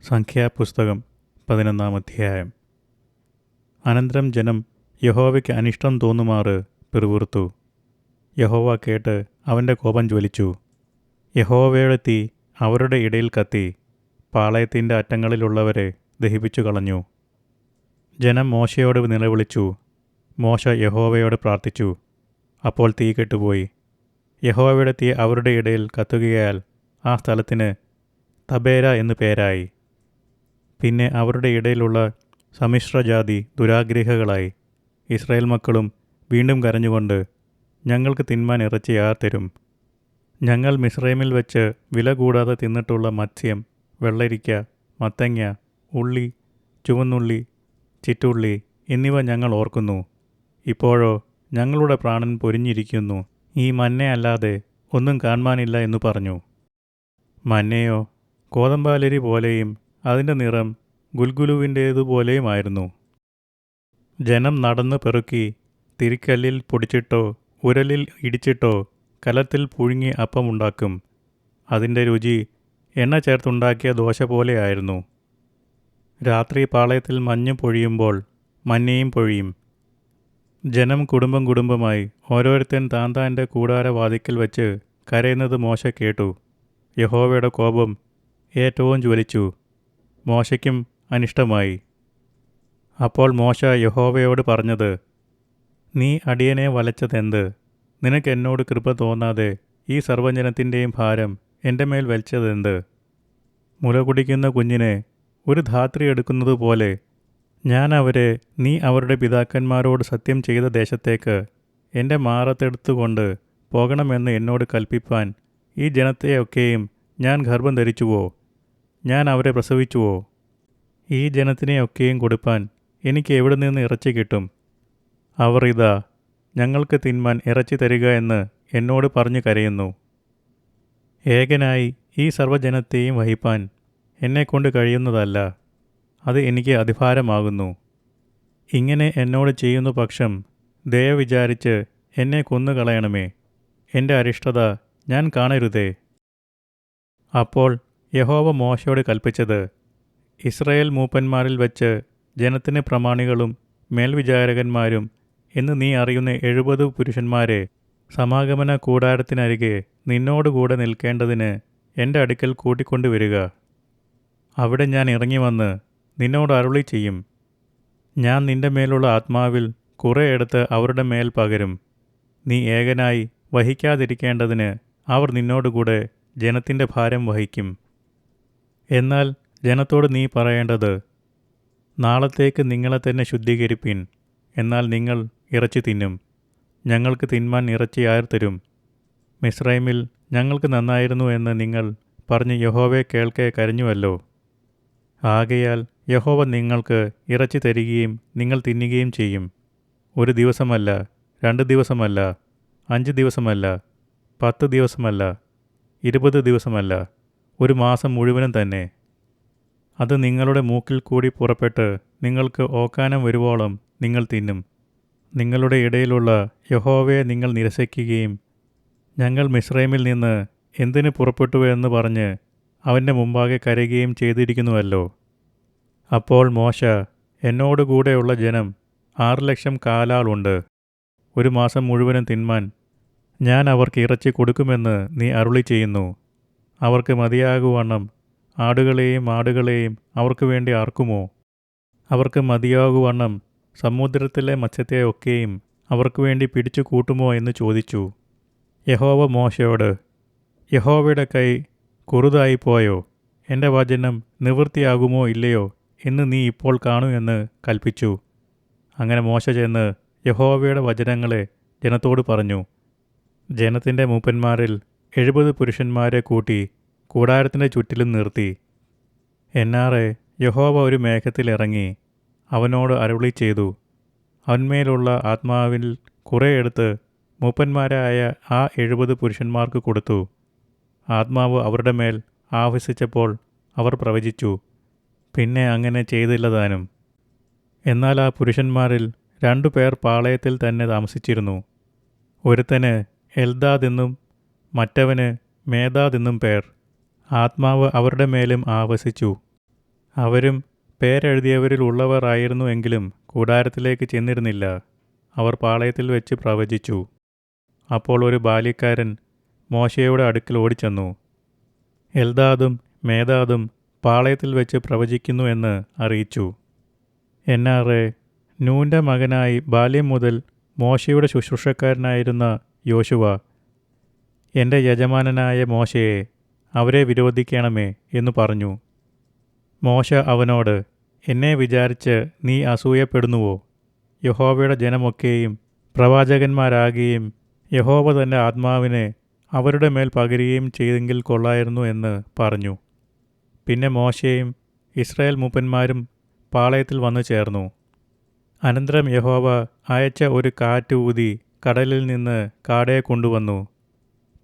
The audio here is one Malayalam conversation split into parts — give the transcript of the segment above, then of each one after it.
സംഖ്യാപുസ്തകം 11 അധ്യായം. അനന്തരം ജനം യഹോവയ്ക്ക് അനിഷ്ടം തോന്നുമാറ് പിറുപിറുത്തു. യഹോവ കേട്ട് അവൻ്റെ കോപം ജ്വലിച്ചു. യഹോവയുടെ തീ അവരുടെ ഇടയിൽ കത്തി പാളയത്തിൻ്റെ അറ്റങ്ങളിലുള്ളവരെ ദഹിപ്പിച്ചു കളഞ്ഞു. ജനം മോശയോട് നിലവിളിച്ചു. മോശ യഹോവയോട് പ്രാർത്ഥിച്ചു. അപ്പോൾ തീ കെട്ടുപോയി. യഹോവയുടെ തീ അവരുടെ ഇടയിൽ കത്തുകയാൽ ആ സ്ഥലത്തിന് തബേര എന്നു പേരായി. പിന്നെ അവരുടെ ഇടയിലുള്ള സമ്മിശ്രജാതി ദുരാഗ്രഹികളായി. ഇസ്രായേൽ മക്കളും വീണ്ടും കരഞ്ഞുകൊണ്ട്, ഞങ്ങൾക്ക് തിന്മാൻ ഇറച്ചി ആർ തരും? ഞങ്ങൾ മിസ്രൈമിൽ വെച്ച് വില കൂടാതെ തിന്നിട്ടുള്ള മത്സ്യം, വെള്ളരിക്ക, മത്തങ്ങ, ഉള്ളി, ചുവന്നുള്ളി, ചിറ്റുള്ളി എന്നിവ ഞങ്ങൾ ഓർക്കുന്നു. ഇപ്പോഴോ ഞങ്ങളുടെ പ്രാണൻ പൊരിഞ്ഞിരിക്കുന്നു. ഈ മന്ന അല്ലാതെ ഒന്നും കാൺമാനില്ല എന്നു പറഞ്ഞു. മന്നയോ കോതമ്പാലരി പോലെയും അതിൻ്റെ നിറം ഗുൽഗുലുവിൻ്റേതുപോലെയുമായിരുന്നു. ജനം നടന്ന് പെറുക്കി തിരിക്കല്ലിൽ പൊടിച്ചിട്ടോ ഉരലിൽ ഇടിച്ചിട്ടോ കലത്തിൽ പുഴുങ്ങി അപ്പമുണ്ടാക്കും. അതിൻ്റെ രുചി എണ്ണ ചേർത്തുണ്ടാക്കിയ ദോശ പോലെയായിരുന്നു. രാത്രി പാളയത്തിൽ മഞ്ഞ് പൊഴിയുമ്പോൾ മഞ്ഞയും പൊഴിയും. ജനം കുടുംബം കുടുംബമായി ഓരോരുത്തൻ താൻ്റെ കൂടാരവാതിക്കൽ വെച്ച് കരയുന്നത് മോശ കേട്ടു. യഹോവയുടെ കോപം ഏറ്റവും ജ്വലിച്ചു. മോശയ്ക്കും അനിഷ്ടമായി. അപ്പോൾ മോശ യഹോവയോട് പറഞ്ഞത്, നീ അടിയനെ വലച്ചതെന്ത്? നിനക്ക് എന്നോട് കൃപ തോന്നാതെ ഈ സർവ്വജനത്തിൻ്റെയും ഭാരം എൻ്റെ മേൽ വലിച്ചതെന്ത്? മുല കുടിക്കുന്ന കുഞ്ഞിനെ ഒരു ധാത്രി എടുക്കുന്നത് പോലെ ഞാൻ അവരെ നീ അവരുടെ പിതാക്കന്മാരോട് സത്യം ചെയ്ത ദേശത്തേക്ക് എൻ്റെ മാറത്തെടുത്തുകൊണ്ട് പോകണമെന്ന് എന്നോട് കൽപ്പിപ്പാൻ ഈ ജനത്തെയൊക്കെയും ഞാൻ ഗർഭം ധരിച്ചുവോ? ഞാൻ അവരെ പ്രസവിച്ചുവോ? ഈ ജനത്തിനെയൊക്കെയും കൊടുപ്പാൻ എനിക്ക് എവിടെ നിന്ന് ഇറച്ചി കിട്ടും? അവർ ഇതാ ഞങ്ങൾക്ക് തിന്മാൻ ഇറച്ചി തരിക എന്ന് എന്നോട് പറഞ്ഞു കരയുന്നു. ഏകനായി ഈ സർവ്വജനത്തെയും വഹിപ്പാൻ എന്നെക്കൊണ്ട് കഴിയുന്നതല്ല. അത് എനിക്ക് അതിഭാരമാകുന്നു. ഇങ്ങനെ എന്നോട് ചെയ്യുന്ന പക്ഷം ദയ വിചാരിച്ച് എന്നെ കൊന്നുകളയണമേ. എൻ്റെ അരിഷ്ടത ഞാൻ കാണരുതേ. അപ്പോൾ യഹോവ മോശയോട് കൽപ്പിച്ചത്, ഇസ്രായേൽ മൂപ്പന്മാരിൽ വെച്ച് ജനത്തിന് പ്രമാണികളും മേൽവിചാരകന്മാരും എന്ന് നീ അറിയുന്ന 70 പുരുഷന്മാരെ സമാഗമന കൂടാരത്തിനരികെ നിന്നോടുകൂടെ നിൽക്കേണ്ടതിന് എൻ്റെ അടുക്കൽ കൂട്ടിക്കൊണ്ടുവരിക. അവിടെ ഞാൻ ഇറങ്ങി വന്ന് നിന്നോട് അരുളി ചെയ്യും. ഞാൻ നിൻ്റെ മേലുള്ള ആത്മാവിൽ കുറെ എടുത്ത് അവരുടെ മേൽ പകരും. നീ ഏകനായി വഹിക്കാതിരിക്കേണ്ടതിന് അവർ നിന്നോടുകൂടെ ജനത്തിൻ്റെ ഭാരം വഹിക്കും. എന്നാൽ ജനത്തോട് നീ പറയേണ്ടത്, നാളത്തേക്ക് നിങ്ങളെ തന്നെ ശുദ്ധീകരിപ്പിൻ. എന്നാൽ നിങ്ങൾ ഇറച്ചി തിന്നും. ഞങ്ങൾക്ക് തിന്മാൻ ഇറച്ചി ആർ തരും? മിസ്രൈമിൽ ഞങ്ങൾക്ക് നന്നായിരുന്നു എന്ന് നിങ്ങൾ പറഞ്ഞ് യഹോവയെ കേൾക്കെ കരഞ്ഞുവല്ലോ. ആകയാൽ യഹോവ നിങ്ങൾക്ക് ഇറച്ചി തരികയും നിങ്ങൾ തിന്നുകയും ചെയ്യും. 1 ദിവസമല്ല, 2 ദിവസമല്ല, 5 ദിവസമല്ല, 10 ദിവസമല്ല, 20 ദിവസമല്ല, 1 മാസം മുഴുവനും തന്നെ. അത് നിങ്ങളുടെ മൂക്കിൽ കൂടി പുറപ്പെട്ട് നിങ്ങൾക്ക് ഓക്കാനം വരുവോളം നിങ്ങൾ തിന്നും. നിങ്ങളുടെ ഇടയിലുള്ള യഹോവയെ നിങ്ങൾ നിരസിക്കുകയും ഞങ്ങൾ മിസ്രൈമിൽ നിന്ന് എന്തിനു പുറപ്പെട്ടു എന്ന് പറഞ്ഞ് അവൻ്റെ മുമ്പാകെ കരയുകയും ചെയ്തിരിക്കുന്നുവല്ലോ. അപ്പോൾ മോശ, എന്നോടുകൂടെയുള്ള ജനം 6 ലക്ഷം കാലാളുണ്ട്. 1 മാസം മുഴുവനും തിന്മാൻ ഞാൻ അവർക്ക് ഇറച്ചി കൊടുക്കുമെന്ന് നീ അരുളി ചെയ്യുന്നു. അവർക്ക് മതിയാകുവണ്ണം ആടുകളെയും മാടുകളെയും അവർക്ക് വേണ്ടി അറുക്കുമോ? അവർക്ക് മതിയാകുവണ്ണം സമുദ്രത്തിലെ മത്സ്യത്തെയൊക്കെയും അവർക്ക് വേണ്ടി പിടിച്ചു കൂട്ടുമോ എന്ന് ചോദിച്ചു. യഹോവ മോശയോട്, യഹോവയുടെ കൈ കുറുതായിപ്പോയോ? എൻ്റെ വചനം നിവൃത്തിയാകുമോ ഇല്ലയോ എന്ന് നീ ഇപ്പോൾ കാണൂ എന്ന് കൽപ്പിച്ചു. അങ്ങനെ മോശ ചെന്ന് യഹോവയുടെ വചനങ്ങളെ ജനത്തോട് പറഞ്ഞു. ജനത്തിൻ്റെ മൂപ്പന്മാരിൽ 70 പുരുഷന്മാരെ കൂട്ടി കൂടാരത്തിൻ്റെ ചുറ്റിലും നിർത്തി. എന്നാറെ യഹോവ ഒരു മേഘത്തിൽ ഇറങ്ങി അവനോട് അരുളി ചെയ്തു. അവന്മേലുള്ള ആത്മാവിൽ കുറെ എടുത്ത് മൂപ്പന്മാരായ ആ 70 പുരുഷന്മാർക്ക് കൊടുത്തു. ആത്മാവ് അവരുടെ മേൽ ആവസിച്ചപ്പോൾ അവർ പ്രവചിച്ചു. പിന്നെ അങ്ങനെ ചെയ്തില്ലതാനും. എന്നാൽ ആ പുരുഷന്മാരിൽ 2 പേർ പാളയത്തിൽ തന്നെ താമസിച്ചിരുന്നു. ഒരുത്തന് എൽദാദ് എന്നും മറ്റവന് മേദാദ് എന്നും പേർ. ആത്മാവ് അവരുടെ മേലും ആവസിച്ചു. അവരും പേരെഴുതിയവരിൽ ഉള്ളവർ ആയിരുന്നു എങ്കിലും കൂടാരത്തിലേക്ക് ചെന്നിരുന്നില്ല. അവർ പാളയത്തിൽ വെച്ച് പ്രവചിച്ചു. അപ്പോൾ ഒരു ബാല്യക്കാരൻ മോശയുടെ അടുക്കൽ ഓടിച്ചെന്നു. എൽദാദും മേദാദും പാളയത്തിൽ വെച്ച് പ്രവചിക്കുന്നു എന്ന് അറിയിച്ചു. എന്നാറെ, നൂൻ്റെ മകനായി ബാല്യം മുതൽ മോശയുടെ ശുശ്രൂഷക്കാരനായിരുന്ന യോശുവ, എൻ്റെ യജമാനനായ മോശയെ അവരെ വിരോധിക്കണമേ എന്നു പറഞ്ഞു. മോശ അവനോട്, എന്നെ വിചാരിച്ച് നീ അസൂയപ്പെടുന്നുവോ? യഹോവയുടെ ജനമൊക്കെയും പ്രവാചകന്മാരാകുകയും യഹോവ തൻ്റെ ആത്മാവിനെ അവരുടെ മേൽ പകരുകയും ചെയ്തെങ്കിൽ കൊള്ളായിരുന്നു എന്ന് പറഞ്ഞു. പിന്നെ മോശയും ഇസ്രായേൽ മൂപ്പന്മാരും പാളയത്തിൽ വന്നു ചേർന്നു. അനന്തരം യഹോവ അയച്ച ഒരു കാറ്റ് ഊതി കടലിൽ നിന്ന് കാടയെ കൊണ്ടുവന്നു.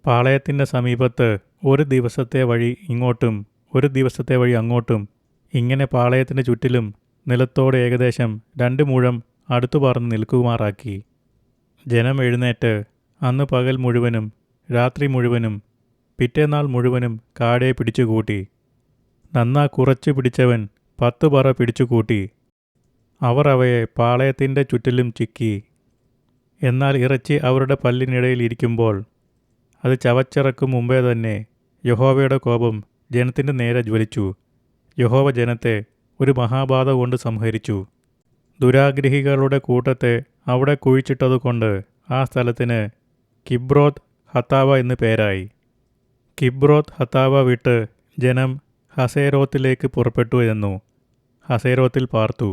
പാളയത്തിൻ്റെ സമീപത്ത് ഒരു ദിവസത്തെ വഴി ഇങ്ങോട്ടും ഒരു ദിവസത്തെ വഴി അങ്ങോട്ടും, ഇങ്ങനെ പാളയത്തിൻ്റെ ചുറ്റിലും നിലത്തോട് ഏകദേശം 2 മുഴം അടുത്തു പറന്ന് നിൽക്കുമാറാക്കി. ജനം എഴുന്നേറ്റ് അന്ന് പകൽ മുഴുവനും രാത്രി മുഴുവനും പിറ്റേന്നാൾ മുഴുവനും കാടയെ പിടിച്ചുകൂട്ടി. നന്നാ കുറച്ചു പിടിച്ചവൻ 10 പറ പിടിച്ചുകൂട്ടി. അവർ അവയെ പാളയത്തിൻ്റെ ചുറ്റിലും ചിക്കി. എന്നാൽ ഇറച്ചി അവരുടെ പല്ലിനിടയിൽ ഇരിക്കുമ്പോൾ അത് ചവച്ചിറക്കും മുമ്പേ തന്നെ യഹോവയുടെ കോപം ജനത്തിൻ്റെ നേരെ ജ്വലിച്ചു. യഹോവ ജനത്തെ ഒരു മഹാബാധ കൊണ്ട് സംഹരിച്ചു. ദുരാഗ്രഹികളുടെ കൂട്ടത്തെ അവിടെ കുഴിച്ചിട്ടതുകൊണ്ട് ആ സ്ഥലത്തിന് കിബ്രോത്ത് ഹത്താവ എന്ന് പേരായി. കിബ്രോത്ത് ഹത്താവ വിട്ട് ജനം ഹസേരോത്തിലേക്ക് പുറപ്പെട്ടു എന്നു. ഹസേരോത്തിൽ പാർത്തു.